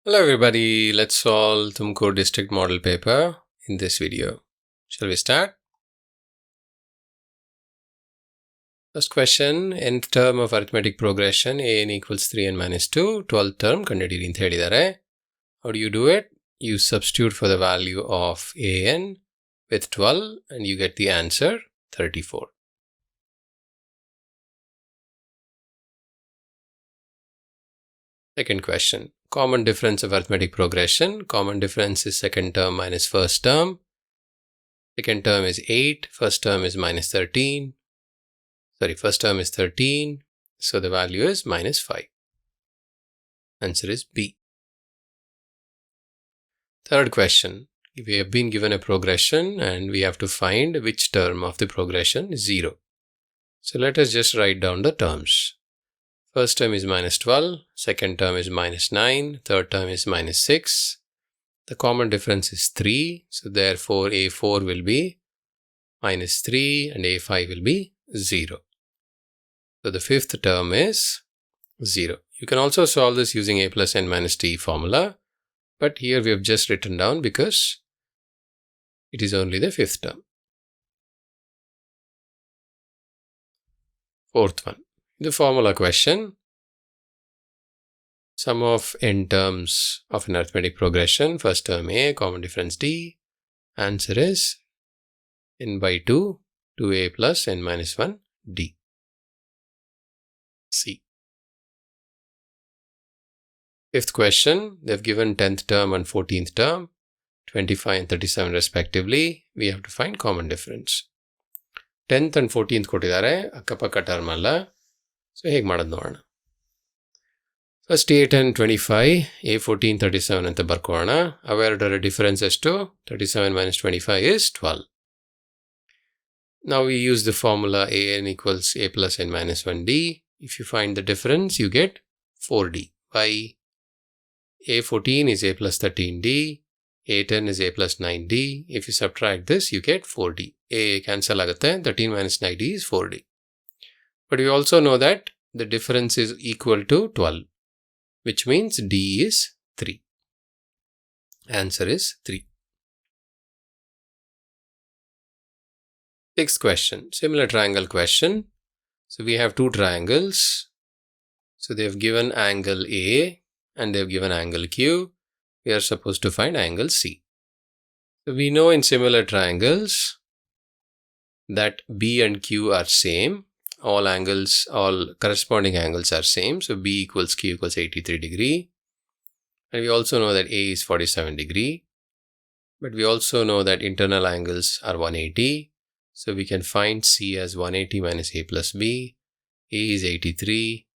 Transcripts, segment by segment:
Hello everybody, let's solve Tumkur district model paper in this video. Shall we start? First question, nth term of arithmetic progression an equals 3n minus 2, 12th term ಕಂಡುಹಿಡಿಯಿರಿ ಅಂತ ಹೇಳಿದ್ದಾರೆ. How do you do it? You substitute for the value of an with 12 and you get the answer 34. Second question, common difference of arithmetic progression. Common difference is second term minus first term. Second term is 8, first term is minus 13. First term is 13, so the value is minus 5. Answer is B. Third question, we have been given a progression and we have to find which term of the progression is 0. So let us just write down the terms. First term is minus 12, second term is minus 9, third term is minus 6. The common difference is 3, so therefore A4 will be minus 3 and A5 will be 0. So the fifth term is 0. You can also solve this using a plus n minus t formula, but here we have just written down because it is only the fifth term. Fourth one, the formula question. Sum of n terms of an arithmetic progression. First term a, common difference d. Answer is n by 2, 2a plus n minus 1 d. C. Fifth question, they've given 10th term and 14th term, 25 and 37 respectively. We have to find common difference. 10th and 14th ಕೊಟ್ಟಿದ್ದಾರೆ ಅಕ್ಕಪಕ್ಕ term ಅಲ್ಲ. So ಹೇಗೆ ಮಾಡೋದು ನೋಡೋಣ. First A10 25, A14 37 ಅಂತ ಬರ್ಕೊಳ್ಳೋಣ. ಅವೆರಡರ difference ಎಷ್ಟು? 37 minus 25 is 12. Now we use the formula an equals a plus n minus 1d. If you find the difference, you get 4d. Why? A14 is a plus 13d, A10 is a plus 9d. If you subtract this, you get 4d. A cancel ಆಗುತ್ತೆ, 13 minus 9d is 4d. But we also know that the difference is equal to 12, which means d is 3. Answer is 3. Sixth question, similar triangle question. So we have two triangles. So they have given angle A and they have given angle Q. We are supposed to find angle C. So we know in similar triangles that B and Q are same. All corresponding angles are same. So B equals Q equals 83 degree. And we also know that A is 47 degree. But we also know that internal angles are 180. So we can find C as 180 minus A plus B. A is 83.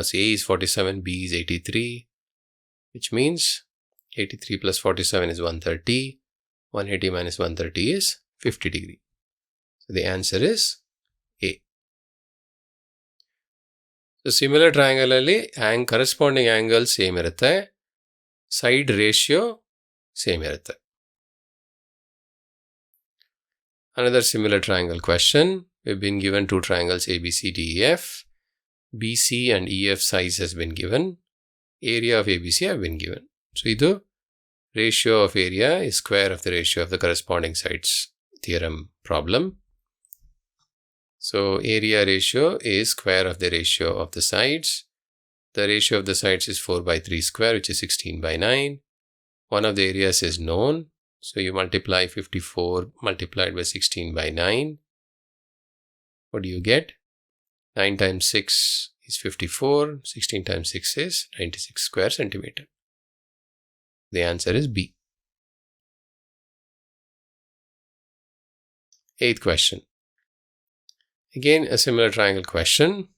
So A is 47, B is 83. Which means 83 plus 47 is 130. 180 minus 130 is 50 degree. So the answer is A. So similar triangle alli corresponding angles same irutte, side ratio same irutte. Another similar triangle question. We've been given two triangles ABCDEF. BC and EF size has been given. Area of ABC have been given. So the ratio of area is square of the ratio of the corresponding sides. Theorem problem. So area ratio is square of the ratio of the sides. The ratio of the sides is 4 by 3 square, which is 16 by 9. One of the areas is known. So you multiply 54 multiplied by 16 by 9. What do you get? 9 times 6 is 54. 16 times 6 is 96 square centimeter. The answer is B. Eighth question. Again, a similar triangle question.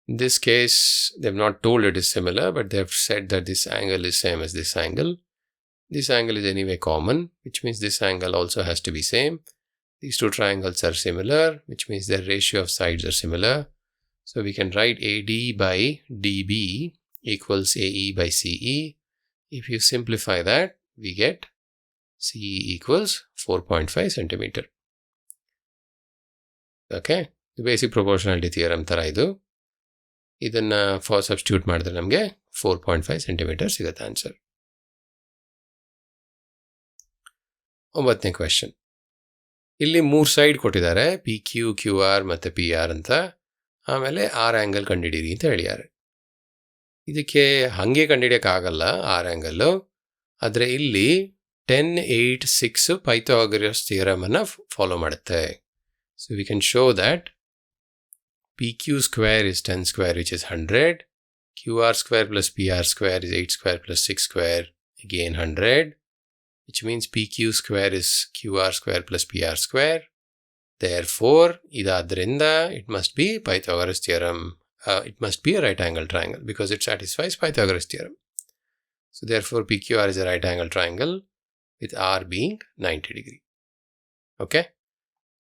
In this case, they have not told it is similar, but they have said that this angle is same as this angle. This angle is anyway common, which means this angle also has to be same. These two triangles are similar, which means their ratio of sides are similar. So we can write AD by DB equals AE by CE. If you simplify that, we get CE equals 4.5 centimeter. Okay, the basic proportionality theorem ತರ ಇದು. ಇದನ್ನ substitute ಮಾಡಿದ್ರೆ ನಮಗೆ 4.5 centimeter ಸಿಗುತ್ತೆ answer. 9ನೇ question. ಇಲ್ಲಿ 3 side ಕೊಟ್ಟಿದ್ದಾರೆ, PQ, QR ಮತ್ತು PR ಅಂತ. ಆಮೇಲೆ 6 ಆ್ಯಂಗಲ್ ಕಂಡುಹಿಡೀರಿ ಅಂತ ಹೇಳಿದ್ದಾರೆ. ಇದಕ್ಕೆ ಹಾಗೆ ಕಂಡುಹಿಡಿಯೋಕ್ಕಾಗಲ್ಲ 6 ಆ್ಯಂಗಲ್ಲು. ಆದರೆ ಇಲ್ಲಿ 10, 8, 6 ಪೈಥಾಗರಸ್ ಥಿಯರಮನ್ನು ಫಾಲೋ ಮಾಡುತ್ತೆ. So we can show that PQ square is 10 square which is 100. QR square plus PR square is 8 square plus 6 square, again 100. Which means PQ square is QR square plus PR square. Therefore, idadrinda it must be Pythagoras theorem. It must be a right angle triangle because it satisfies Pythagoras theorem. So therefore, PQR is a right angle triangle with R being 90 degree. Okay.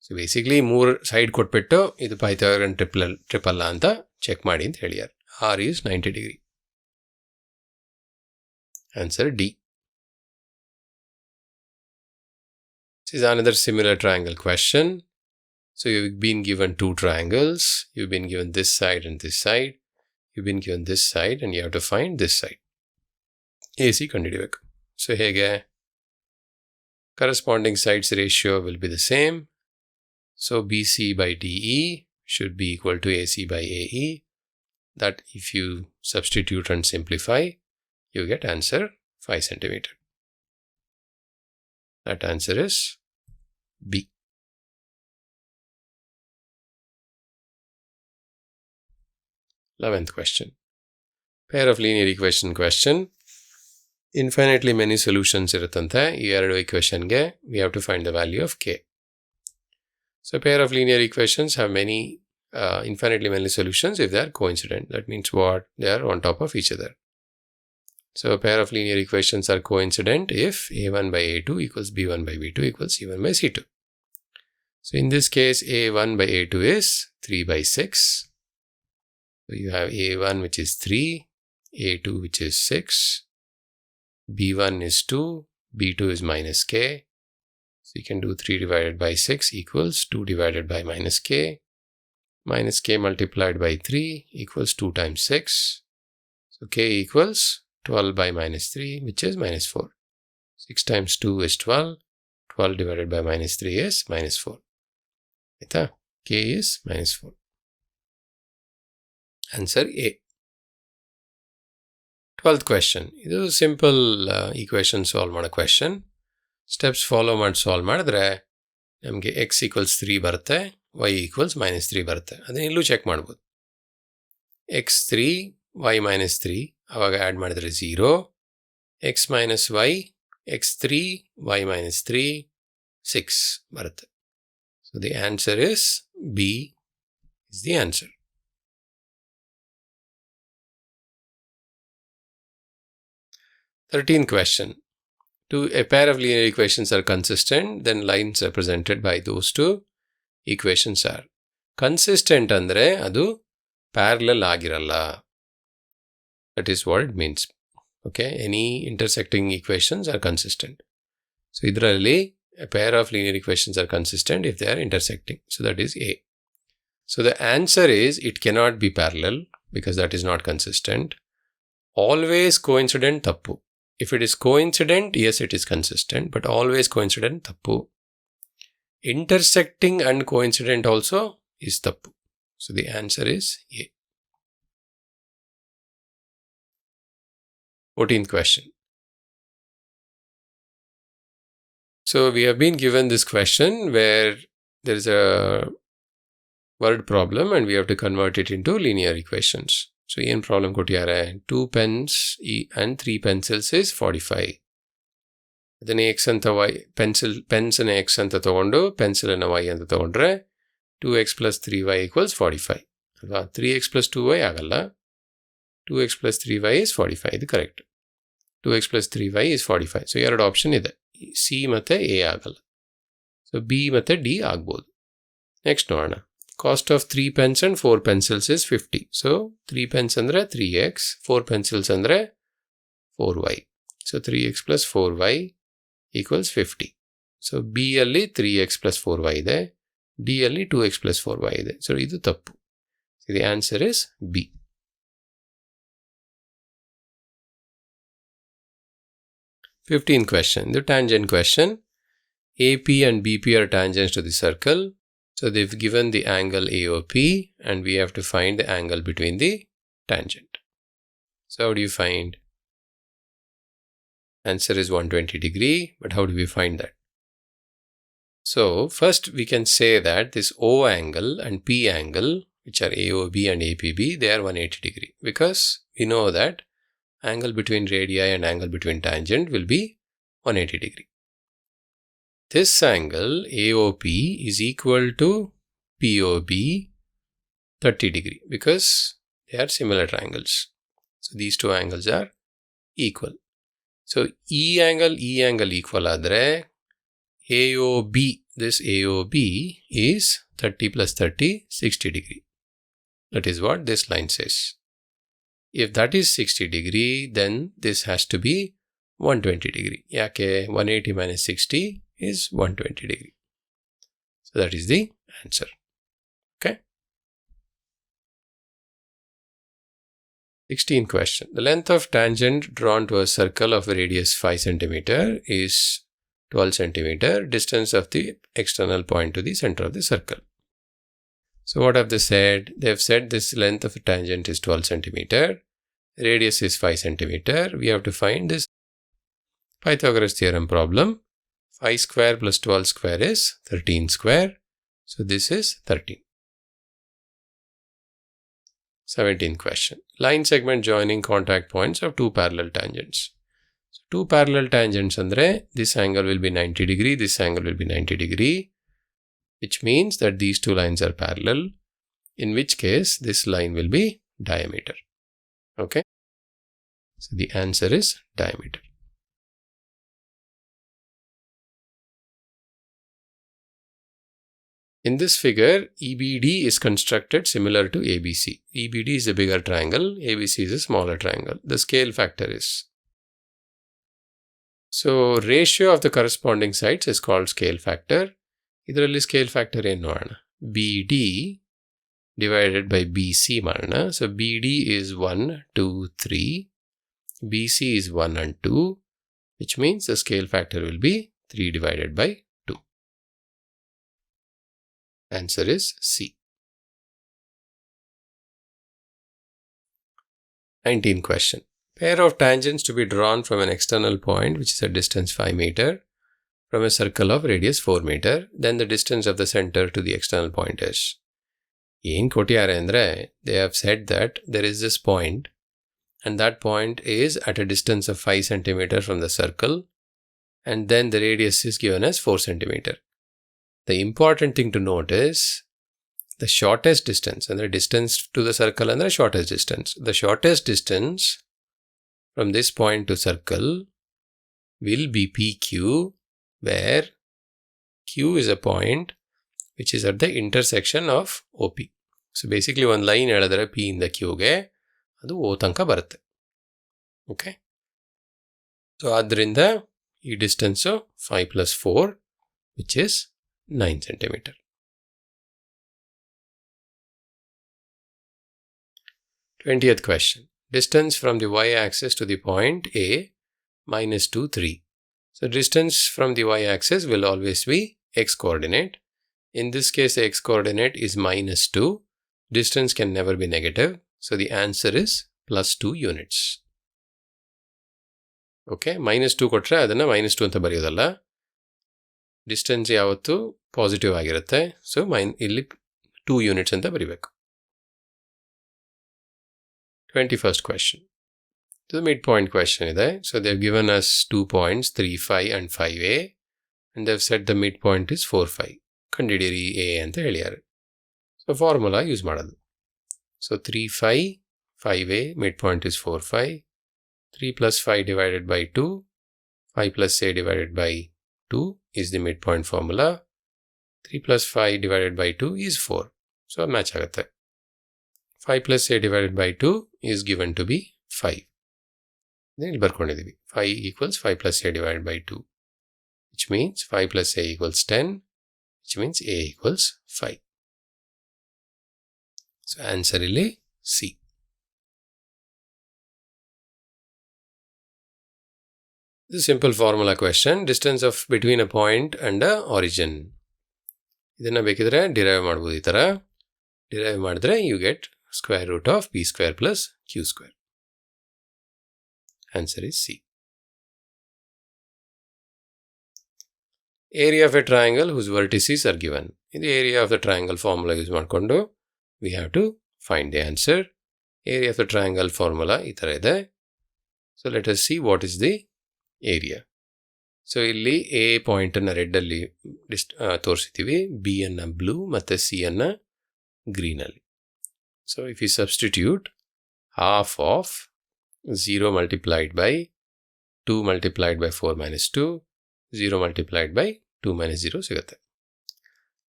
So basically, 3 side ಕೊಟ್ಬಿಟ್ಟು ಇದು Pythagorean triple ಅಂತ check ಮಾಡಿ ಅಂತ ಹೇಳಿದ್ದಾರೆ. R is 90 degree. Answer D. This is another similar triangle question. So you've been given 2 triangles. You've been given this side and this side. You've been given this side and you have to find this side. AC ಕಂಡುಹಿಡಿಯಬೇಕು. So ಹೇಗೆ? Corresponding sides ratio will be the same. So BC by DE should be equal to AC by AE. That if you substitute and simplify, you get answer 5 centimeter. That answer is B. 11th question. Pair of linear equation question. Infinitely many solutions ಇರುತ್ತಂತೆ. ಈ 2 equationಗೆ we have to find the value of K. So pair of linear equations have many infinitely many solutions if they are coincident. That means what? They are on top of each other. So a pair of linear equations are coincident if A1 by A2 equals B1 by B2 equals C1 by C2. So in this case, A1 by A2 is 3 by 6. So you have A1 which is 3, A2 which is 6, B1 is 2, B2 is minus K. So you can do 3 divided by 6 equals 2 divided by minus K. Minus K multiplied by 3 equals 2 times 6. So K equals 12 by minus 3 which is minus 4. 6 times 2 is 12. 12 divided by minus 3 is minus 4. K is minus 4. Answer A. 12th question. This is a simple equation solve ಮಾಡೋ question. Steps follow ಮಾಡಿ solve ಮಾಡಿದ್ರೆ ನಮಗೆ x equals 3 ಬರುತ್ತೆ, y equals minus 3 ಬರುತ್ತೆ. ಅದನ್ನ ಇಲ್ಲೂ check ಮಾಡ್ಬೋದು. x3, y minus 3 ಅವಾಗ ಆ್ಯಡ್ ಮಾಡಿದ್ರೆ 0. x minus y, x3, y minus 3, 6 ಬರುತ್ತೆ. So the answer is B is the answer. Thirteenth question. A pair of linear equations are consistent, then lines represented by those 2 equations are. Consistent andre adu parallel agiralla. That is what it means. Okay, any intersecting equations are consistent. So idralli a pair of linear equations are consistent if they are intersecting. So that is A. So the answer is it cannot be parallel because that is not consistent. Always coincident tappu. If it is coincident, yes, it is consistent, but always coincident tappu. Intersecting and coincident also is tappu. So the answer is A. 14th question. So we have been given this question where there is a word problem and we have to convert it into linear equations. So ಏನು problem ಕೊಟ್ಟಿದ್ದಾರೆ? 2 pens and 3 pencils is 45. ಅದನ್ನೇ x ಅಂತ y ಪೆನ್ಸನ್ನ x ಅಂತ ತಗೊಂಡು ಪೆನ್ಸಿಲನ್ನು y ಅಂತ ತಗೊಂಡ್ರೆ 2x plus 3y equals 45 ಅಲ್ವಾ? 3x plus 2y ಆಗಲ್ಲ. 2x plus 3y is 45. ಇದು correct. 2x plus 3y is 45. So 2 option ಇದೆ. C ಮತ್ತು A ಆಗಲ್ಲ. ಸೊ B ಮತ್ತು D ಆಗ್ಬೋದು. ನೆಕ್ಸ್ಟ್ ನೋಡೋಣ. Cost of 3 pens and 4 pencils is 50. So 3 pens andre 3x, 4 pencils andre 4y. So 3x plus 4y equals 50. So B alli 3x plus 4y ide, D alli 2x plus 4y ide. So idu tappu. So the answer is B. 15th question, the tangent question. AP and BP are tangents to the circle. So they've given the angle AOP and we have to find the angle between the tangent. So how do you find? Answer is 120 degree, but how do we find that? So first we can say that this O angle and P angle, which are AOB and APB, they are 180 degree because we know that angle between radii and angle between tangent will be 180 degree. This angle AOP is equal to POB 30 degree because they are similar triangles. So these two angles are equal. So E angle equal adre AOB, this AOB is 30 plus 30, 60 degree. That is what this line says. If that is 60 degree, then this has to be 120 degree. Yake 180 minus 60 is 120 degree. So that is the answer. Okay. 16th question. The length of tangent drawn to a circle of a radius 5 cm is 12 cm, distance of the external point to the center of the circle. So what have they said? They have said this length of a tangent is 12 cm, radius is 5 cm. We have to find this Pythagoras theorem problem. 5 square plus 12 square is 13 square. So this is 13. 17th question. Line segment joining contact points of two parallel tangents. So two parallel tangents andre, this angle will be 90 degree, this angle will be 90 degree, which means that these two lines are parallel, in which case this line will be diameter. Okay. So the answer is diameter. In this figure, EBD is constructed similar to ABC. EBD is a bigger triangle, ABC is a smaller triangle. The scale factor is. So, ratio of the corresponding sides is called scale factor. Idralli scale factor ಏನು ಮಾಡೋಣ? BD divided by BC ಮಾಡೋಣ. So, BD is 1, 2, 3. BC is 1 and 2, which means the scale factor will be 3 divided by 2. Answer is C. 19th question. Pair of tangents to be drawn from an external point, which is a distance 5 meter, from a circle of radius 4 meter, then the distance of the center to the external point is. In Kotiare andre, they have said that there is this point, and that point is at a distance of 5 centimeter from the circle, and then the radius is given as 4 centimeter. The important thing to note is the shortest distance, and the distance to the circle and the shortest distance. The shortest distance from this point to circle will be PQ, where Q is a point which is at the intersection of OP. So basically one line eladare P in the Q ge adu O tanka barutte. Okay. So adrinda ee distance 5 plus 4, which is 9 centimeter. 20th question. Distance from the y-axis to the point A minus 2, 3. So distance from the y-axis will always be x-coordinate. In this case, the x-coordinate is minus 2. Distance can never be negative. So the answer is plus 2 units. Okay, minus 2 kotre adana minus 2 anta bariyodalla. Distance yavattu positive ಆಗಿರುತ್ತೆ. So ಇಲ್ಲಿ 2 units ಅಂತ ಬರಿಬೇಕು. 21st question. The midpoint question ಇದೆ. So they've given us 2 points, 3, 5 and 5A, and they've said the midpoint is 4, 5. ಕಂಡಿಡಿರಿ A ಅಂತ ಹೇಳಿದ್ದಾರೆ. So formula use ಮಾಡೋದು. So 3, 5, 5A, midpoint is 4, 5. 3 plus 5 divided by 2, 5 plus A divided by 2 is the midpoint formula. 3 plus 5 divided by 2 is 4. So match ಆಗುತ್ತೆ. 5 plus A divided by 2 is given to be 5. Then ಇಲ್ಲಿ ಬರ್ಕೊಂಡಿದ್ದೀವಿ. 5 equals 5 plus A divided by 2, which means 5 plus A equals 10, which means A equals 5. So answer ಇಲ್ಲಿ C. This is a simple formula question. Distance of between a point and a origin. ಇದನ್ನ ಬೇಕಿದ್ರೆ derive ಮಾಡ್ಬೋದು. ಈ ಥರ derive ಮಾಡಿದ್ರೆ you get square root of b square plus q square. Answer is C. Area of a triangle whose vertices are given. In the area of the triangle formula use ಮಾಡಿಕೊಂಡು we have to find the answer. Area of the triangle formula ಈ ಥರ ಇದೆ. So let us see what is the area. So ಇಲ್ಲಿ A point ಅನ್ನು red ಅಲ್ಲಿ ತೋರಿಸಿದ್ದೀವಿ, B ಅನ್ನು blue ಮತ್ತು C ಅನ್ನು ಗ್ರೀನ್ ಅಲ್ಲಿ. So if you substitute half of 0 multiplied by 2 multiplied by 4 minus 2, 0 multiplied by 2 minus 0 ಸಿಗುತ್ತೆ.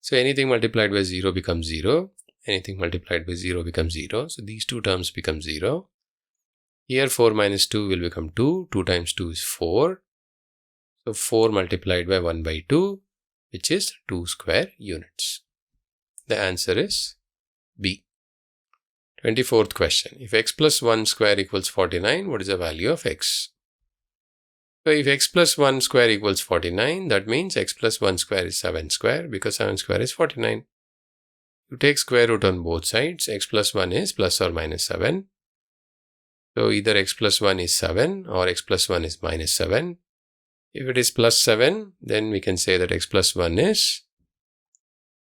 So anything multiplied by 0 becomes 0, anything multiplied by 0 becomes 0. So these two terms become 0. Here 4 minus 2 will become 2, 2 times 2 is 4. So 4 multiplied by 1 by 2, which is 2 square units. The answer is B. 24th question. If x plus 1 square equals 49, what is the value of x? So if x plus 1 square equals 49, that means x plus 1 square is 7 square, because 7 square is 49. You take square root on both sides. X plus 1 is plus or minus 7. So either x plus 1 is 7 or x plus 1 is minus 7. If it is plus 7, then we can say that x plus 1 is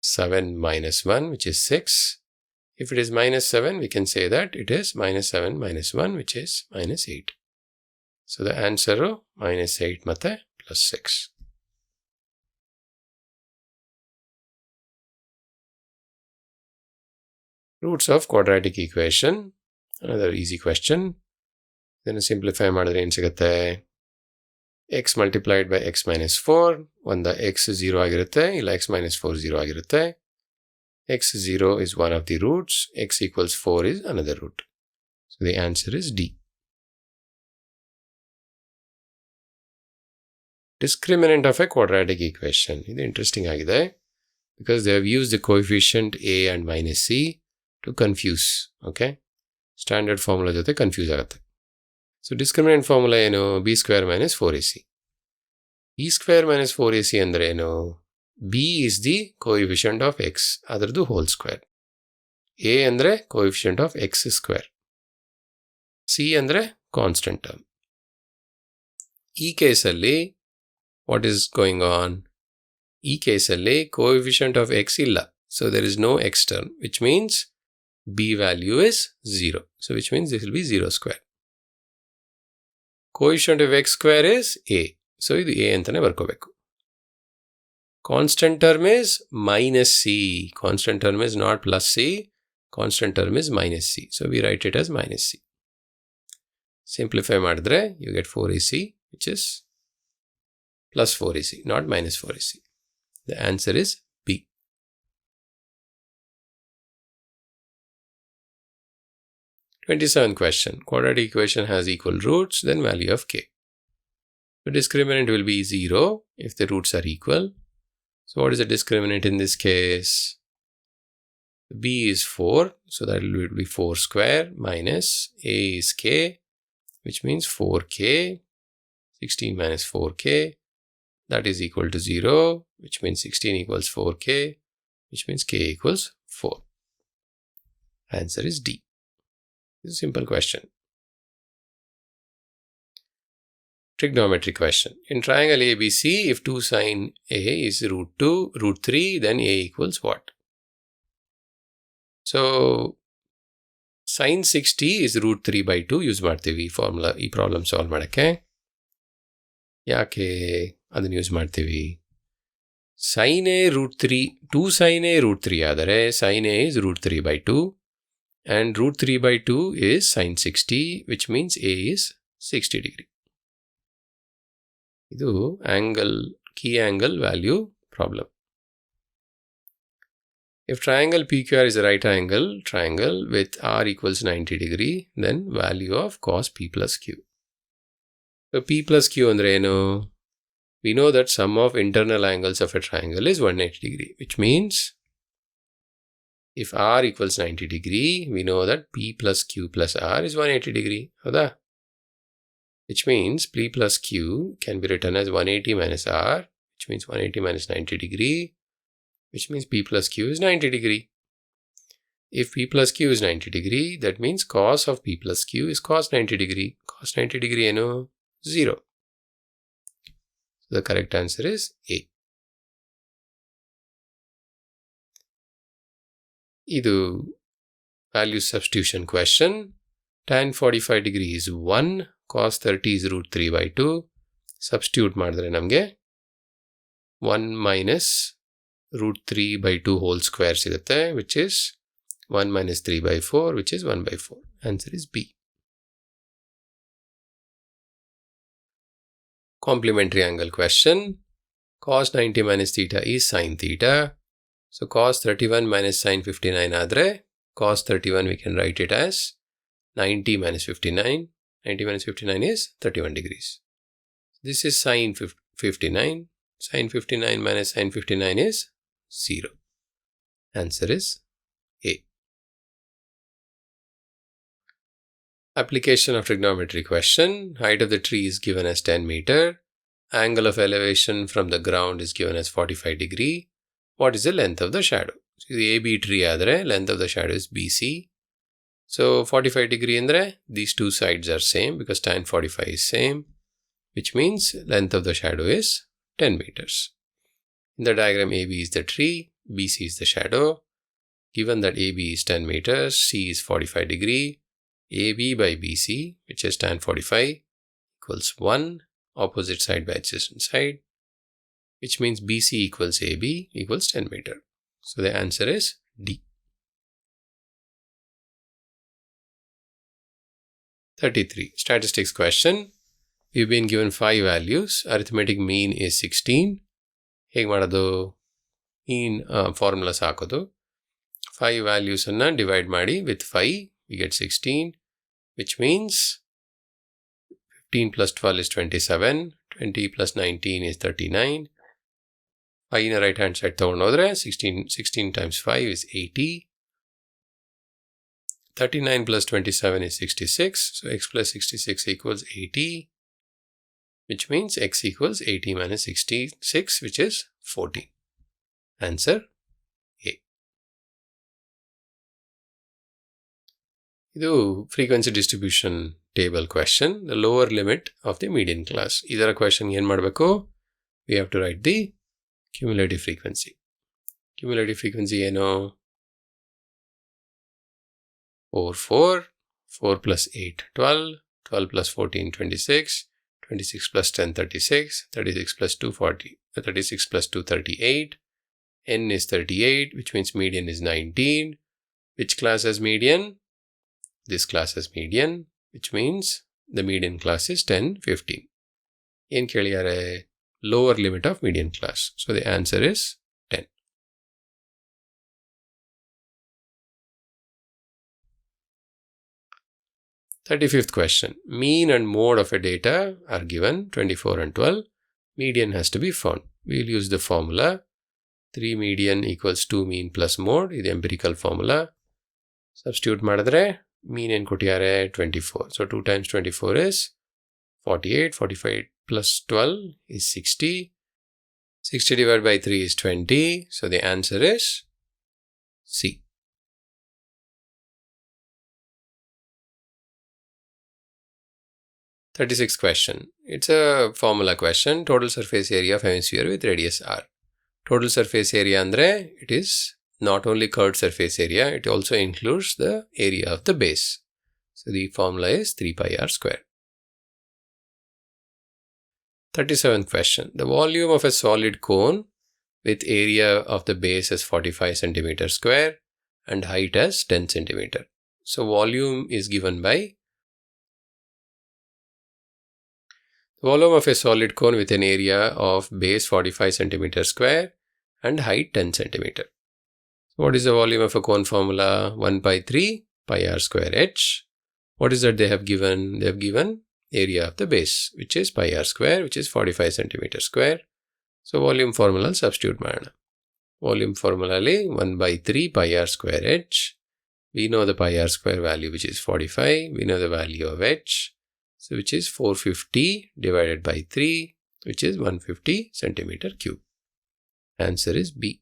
7 minus 1, which is 6. If it is minus 7, we can say that it is minus 7 minus 1, which is minus 8. So the answer is minus 8 ಮತ್ತೆ plus 6. Roots of quadratic equation. Another easy question. Then simplify ಮಾಡಿದ್ರೆ ಏನು ಸಿಗುತ್ತೆ? x multiplied by x minus 4, ಒಂದು x 0 ಆಗಿರುತ್ತೆ, ಇಲ್ಲ x minus 4 0 ಆಗಿರುತ್ತೆ. x 0 is one of the roots, x equals 4 is another root. So the answer is D. Discriminant of a quadratic equation. This is interesting ಆಗಿದೆ, because they have used the coefficient a and minus c to confuse. Okay? Standard formula ಜೊತೆ confuse ಆಗುತ್ತೆ. So discriminant formula ಏನು? b square minus 4ac. b square minus 4ac ಅಂದರೆ ಏನು? b is the coefficient of x, ಅದರದ್ದು whole square. a ಅಂದರೆ coefficient of x square. c ಅಂದರೆ constant term. ಈ ಕೇಸಲ್ಲಿ what is going on? ಈ ಕೇಸಲ್ಲಿ coefficient of x ಇಲ್ಲ. So there is no x term, which means b value is 0. So which means this will be 0 square. Coefficient of x square is a. So ಇದು a ಅಂತಾನೆ ಬರ್ಕೋಬೇಕು. Constant term is minus c. Constant term is not plus c. Constant term is minus c. So we write it as minus c. Simplify ಮಾಡಿದ್ರೆ you get 4ac, which is plus 4ac, not minus 4ac. The answer is B. th question. Quadratic equation has equal roots, then value of k. The discriminant will be 0 if the roots are equal. So what is the discriminant in this case? b is 4, so that will be 4 square minus a is k, which means 4k. 16 minus 4k, that is equal to 0, which means 16 equals 4k, which means k equals 4. Answer is D. This is a simple question. Trigonometry question. In triangle ABC, if 2 sine A is root 2, root 3, then A equals what? So, sine 60 is root 3 by 2. Use ಮಾಡ್ತೀವಿ formula, ಈ problem solve ಮಾಡಕ್ಕೆ. ಯಾಕೆ ಅದನ್ನು use ಮಾಡ್ತೀವಿ? sin A root 3, 2 sin A root 3 ಆದರೆ sin A is root 3 by 2. And root 3 by 2 is sine 60, which means A is 60 degree. ಇದು angle, key angle value problem. If triangle PQR is a right angle triangle with R equals 90 degree, then value of cos P plus Q. So P plus Q andre ಏನು? We know that sum of internal angles of a triangle is 180 degree, which means if R equals 90 degree, we know that P plus Q plus R is 180 degree. ಹೌದಾ? which means P plus Q can be written as 180 minus R, which means 180 minus 90 degree, which means P plus Q is 90 degree. If P plus Q is 90 degree, that means cos of P plus Q is cos 90 degree. Cos 90 degree ಏನು? 0. So the correct answer is A. ಇದು value substitution question. Tan 45 degree is 1, cos 30 is root 3 by 2. Substitute ಮಾಡಿದ್ರೆ ನಮಗೆ 1 minus root 3 by 2 whole square ಸಿಗುತ್ತೆ, which is 1 minus 3 by 4, which is 1 by 4. Answer is B. Complementary angle question. Cos 90 minus theta is sin theta. So cos 31 minus sin 59 adre, cos 31 we can write it as 90 minus 59. 90 minus 59 is 31 degrees. This is sin 59. Sin 59 minus sin 59 is 0. Answer is A. Application of trigonometry question. Height of the tree is given as 10 meter. Angle of elevation from the ground is given as 45 degree. What is the length of the shadow? So the AB tree adre, length of the shadow is BC. So 45 degree andre, these two sides are same because tan 45 is same, which means length of the shadow is 10 meters. In the diagram, AB is the tree, BC is the shadow. Given that AB is 10 meters, C is 45 degree, AB by BC, which is tan 45, equals 1, opposite side by adjacent side, which means BC equals AB equals 10 meter. So the answer is D. 33. Statistics question. We've been given 5 values. Arithmetic mean is 16. ಹೇಗೆ ಮಾಡೋದು? mean formulas ಹಾಕೋದು. 5 values ಅನ್ನು divide ಮಾಡಿ with 5, we get 16, which means 15 plus 12 is 27, 20 plus 19 is 39. 5 in the right hand side ತಗೊಂಡೋದ್ರೆ 16 times 5 is 80. 39 plus 27 is 66. So x plus 66 equals 80, which means x equals 80 minus 66, which is 14. Answer A. ಇದು frequency distribution table question. The lower limit of the median class. ಇದರ question ಏನು ಮಾಡಬೇಕು? We have to write the cumulative frequency. Cumulative frequency ಏನು? 4 plus 8, 12, 12 plus 14, 26, 26 plus 10, 36, 36 plus 2, 40, 36 plus 2, 38, n is 38, which means median is 19. Which class has median? This class has median, which means the median class is 10, 15. ಏನು ಕೇಳಿದ್ದಾರೆ? Lower limit of median class. So the answer is 10. Thirty-fifth question. Mean and mode of a data are given 24 and 12. Median has to be found. We'll use the formula 3 median equals 2 mean plus mode. This is empirical formula. Substitute ಮಾಡಿದ್ರೆ mean ಏನು ಕೊಟ್ಟಿದ್ದಾರೆ? 24. So 2 times 24 is 48. 45 plus 12 is 60. 60 divided by 3 is 20. So the answer is C. 36th question. It's a formula question. Total surface area of hemisphere with radius r. Total surface area andre, it is not only curved surface area, it also includes the area of the base. So the formula is 3 pi r square. 37th question. The volume of a solid cone with area of the base as 45 centimeter square and height as 10 centimeter. So volume is given by the volume of a solid cone with an area of base 45 centimeter square and height 10 centimeter. So what is the volume of a cone formula? 1 by 3 pi r square h. What is that they have given? They have given area of the base, which is pi r square, which is 45 centimeter square. So volume formula substitute ಮಾಡೋಣ. Volume formula 1 by 3 pi r square h. We know the pi r square value, which is 45. We know the value of h. So which is 450 divided by 3, which is 150 centimeter cube. Answer is B.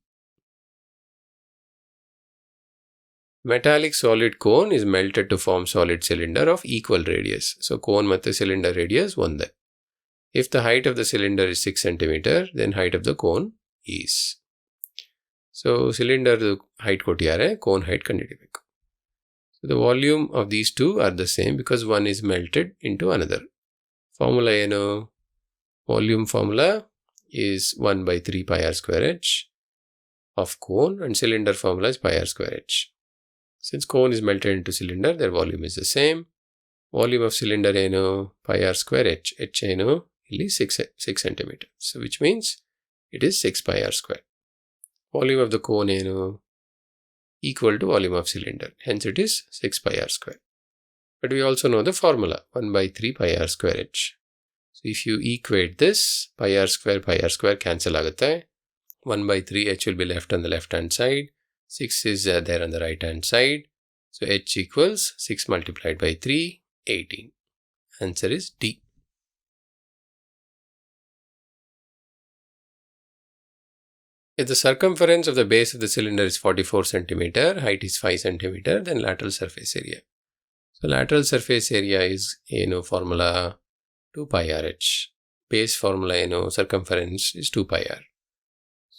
Metallic solid cone is melted to form solid cylinder of equal radius. So cone ಮತ್ತು cylinder radius ಒಂದೇ. If the height of the cylinder is 6 centimeter, then height of the cone is. So cylinder height ಕೊಟ್ಟಿದ್ದಾರೆ, cone height ಕಂಡುಹಿಡಿಯಬೇಕು. So the volume of these two are the same because one is melted into another. Formula ಏನು? Volume formula is 1 by 3 pi r square h of cone and cylinder formula is pi r square h. Since cone is melted into cylinder, their volume is the same. Volume of cylinder ಏನು? Pi r square h. h ಏನು? ಇಲ್ಲಿ 6 centimeter. So which means it is 6 pi r square. Volume of the cone ಏನು? Equal to volume of cylinder. Hence it is 6 pi r square. But we also know the formula 1 by 3 pi r square h. So if you equate this, pi r square cancel ಆಗುತ್ತೆ. 1 by 3 h will be left on the left hand side. 6 is there on the right hand side. So h equals 6 multiplied by 3, 18. Answer is D. If the circumference of the base of the cylinder is 44 centimeter, height is 5 centimeter, then lateral surface area. So lateral surface area is formula 2 pi r h. Base formula circumference is 2 pi r.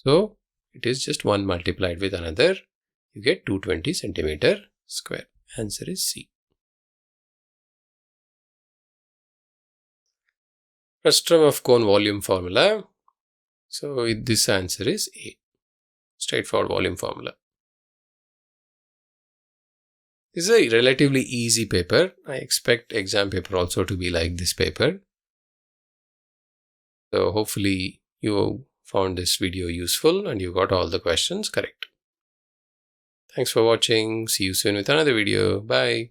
So it is just 1 multiplied with another. You get 220 centimeter square. Answer is C. Frustum of cone volume formula. So this answer is A. Straightforward volume formula. This is a relatively easy paper. I expect exam paper also to be like this paper. So hopefully you found this video useful and you got all the questions correct. Thanks for watching. See you soon with another video. Bye.